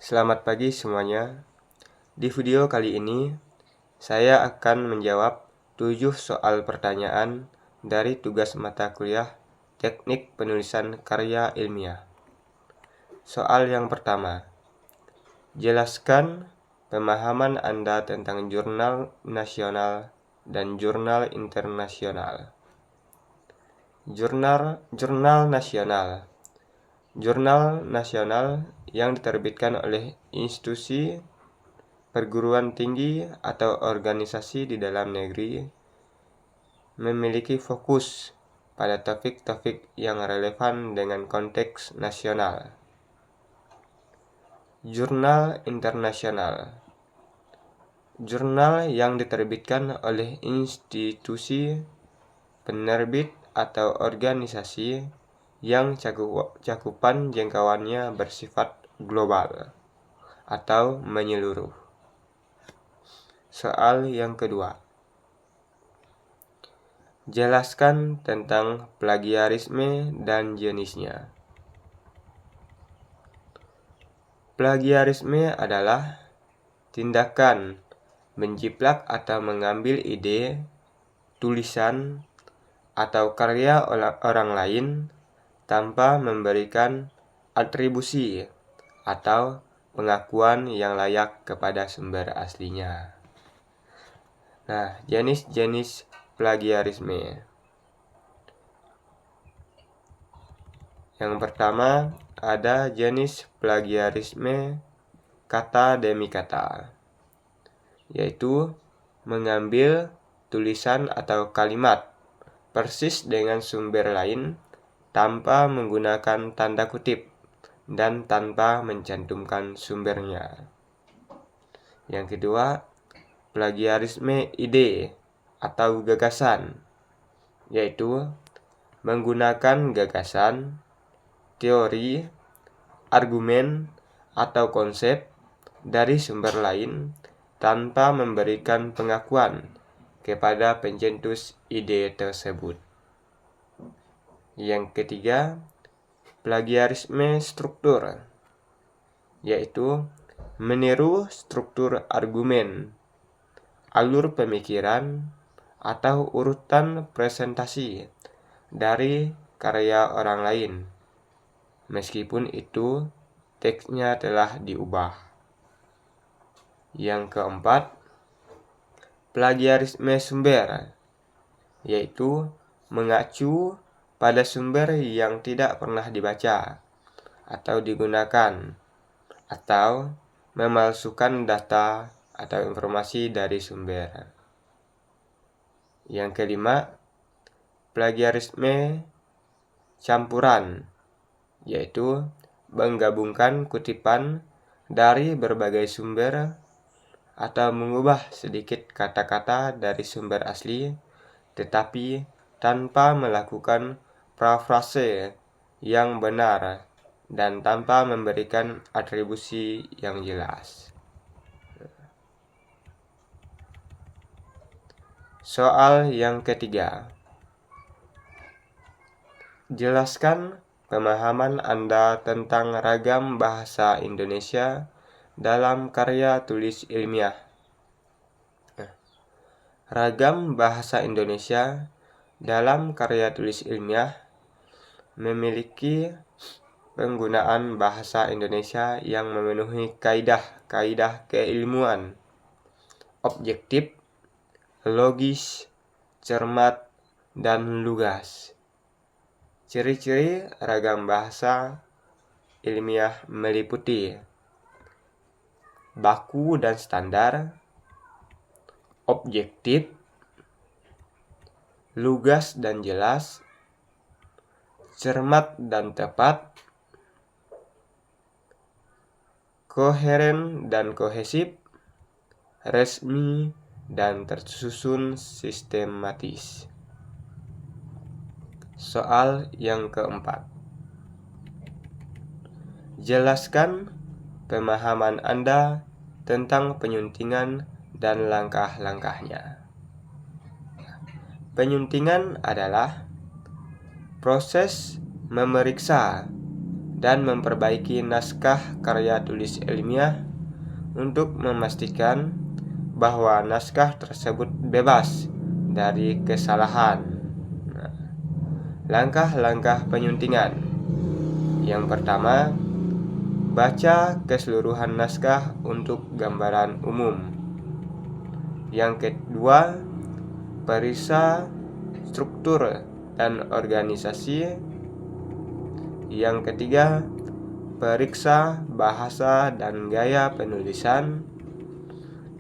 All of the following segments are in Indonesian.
Selamat pagi semuanya. Di video kali ini, saya akan menjawab 7 soal pertanyaan dari tugas mata kuliah Teknik Penulisan Karya Ilmiah. Soal yang pertama, jelaskan pemahaman Anda tentang jurnal nasional dan jurnal internasional. Jurnal nasional. Jurnal nasional yang diterbitkan oleh institusi perguruan tinggi atau organisasi di dalam negeri memiliki fokus pada topik-topik yang relevan dengan konteks nasional. Jurnal internasional. Jurnal yang diterbitkan oleh institusi, penerbit atau organisasi yang cakupan jangkauannya bersifat global atau menyeluruh. Soal yang kedua. Jelaskan tentang plagiarisme dan jenisnya. Plagiarisme adalah tindakan menjiplak atau mengambil ide, tulisan, atau karya orang lain tanpa memberikan atribusi atau pengakuan yang layak kepada sumber aslinya. Nah, jenis-jenis plagiarisme. Yang pertama, ada jenis plagiarisme kata demi kata, yaitu mengambil tulisan atau kalimat persis dengan sumber lain tanpa menggunakan tanda kutip dan tanpa mencantumkan sumbernya. Yang kedua, plagiarisme ide atau gagasan, yaitu menggunakan gagasan, teori, argumen, atau konsep dari sumber lain tanpa memberikan pengakuan kepada pencetus ide tersebut. Yang ketiga, plagiarisme struktur, yaitu meniru struktur argumen, alur pemikiran, atau urutan presentasi dari karya orang lain, meskipun itu teksnya telah diubah. Yang keempat, plagiarisme sumber, yaitu mengacu pada sumber yang tidak pernah dibaca atau digunakan, atau memalsukan data atau informasi dari sumber. Yang kelima, plagiarisme campuran, yaitu menggabungkan kutipan dari berbagai sumber atau mengubah sedikit kata-kata dari sumber asli, tetapi tanpa melakukan parafrase yang benar dan tanpa memberikan atribusi yang jelas. Soal yang ketiga. Jelaskan pemahaman Anda tentang ragam bahasa Indonesia dalam karya tulis ilmiah. Ragam bahasa Indonesia dalam karya tulis ilmiah memiliki penggunaan bahasa Indonesia yang memenuhi kaidah-kaidah keilmuan, objektif, logis, cermat, dan lugas. Ciri-ciri ragam bahasa ilmiah meliputi baku dan standar, objektif, lugas dan jelas, cermat dan tepat, koheren dan kohesif, resmi dan tersusun sistematis. Soal yang keempat. Jelaskan pemahaman Anda tentang penyuntingan dan langkah-langkahnya. Penyuntingan adalah proses memeriksa dan memperbaiki naskah karya tulis ilmiah untuk memastikan bahwa naskah tersebut bebas dari kesalahan. Langkah-langkah penyuntingan. Yang pertama, baca keseluruhan naskah untuk gambaran umum. Yang kedua, periksa struktur dan organisasi. Yang ketiga, periksa bahasa dan gaya penulisan.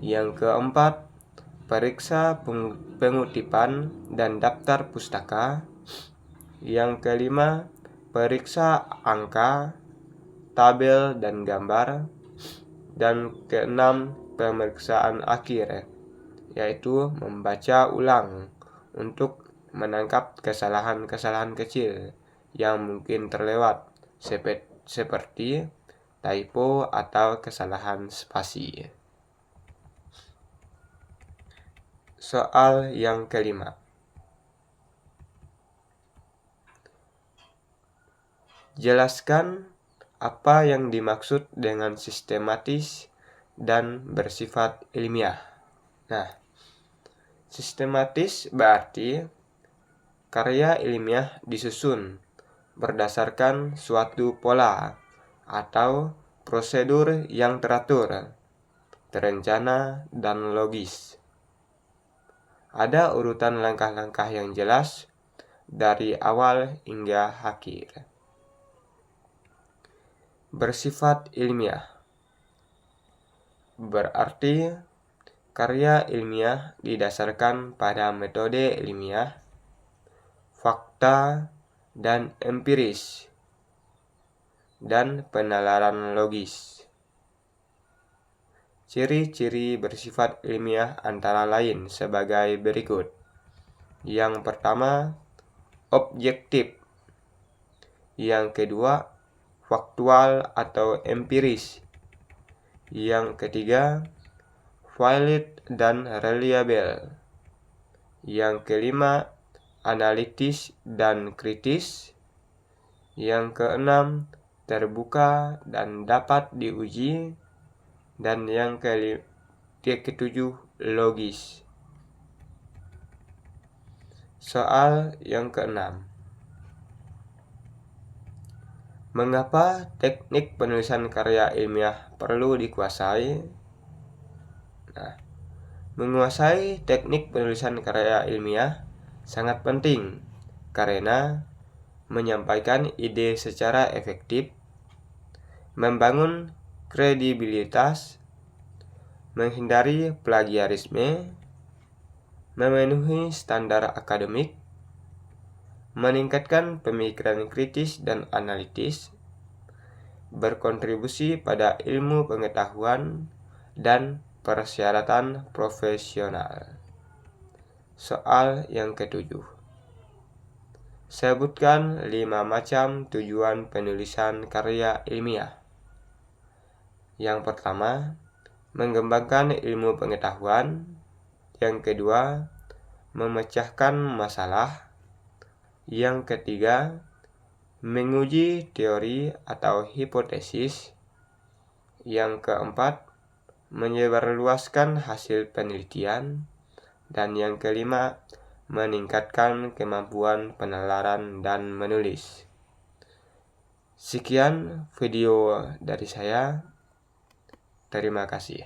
Yang keempat, periksa pengutipan dan daftar pustaka. Yang kelima, periksa angka, tabel, dan gambar. Dan keenam, pemeriksaan akhir, yaitu membaca ulang untuk menangkap kesalahan-kesalahan kecil yang mungkin terlewat, seperti typo atau kesalahan spasi. Soal yang kelima. Jelaskan apa yang dimaksud dengan sistematis dan bersifat ilmiah. Nah, sistematis berarti karya ilmiah disusun berdasarkan suatu pola atau prosedur yang teratur, terencana, dan logis. Ada urutan langkah-langkah yang jelas dari awal hingga akhir. Bersifat ilmiah berarti karya ilmiah didasarkan pada metode ilmiah, fakta, dan empiris, dan penalaran logis. Ciri-ciri bersifat ilmiah antara lain sebagai berikut. Yang pertama, objektif. Yang kedua, faktual atau empiris. Yang ketiga, valid dan reliable. Yang kelima, analitis dan kritis. Yang keenam, terbuka dan dapat diuji. Dan yang ketujuh, logis. Soal yang keenam. Mengapa teknik penulisan karya ilmiah perlu dikuasai? Nah, menguasai teknik penulisan karya ilmiah sangat penting karena menyampaikan ide secara efektif, membangun kredibilitas, menghindari plagiarisme, memenuhi standar akademik, meningkatkan pemikiran kritis dan analitis, berkontribusi pada ilmu pengetahuan, dan persyaratan profesional. Soal yang ketujuh. Sebutkan 5 macam tujuan penulisan karya ilmiah. Yang pertama, mengembangkan ilmu pengetahuan. Yang kedua, memecahkan masalah. Yang ketiga, menguji teori atau hipotesis. Yang keempat, menyebarluaskan hasil penelitian. Dan yang kelima, meningkatkan kemampuan penalaran dan menulis. Sekian video dari saya. Terima kasih.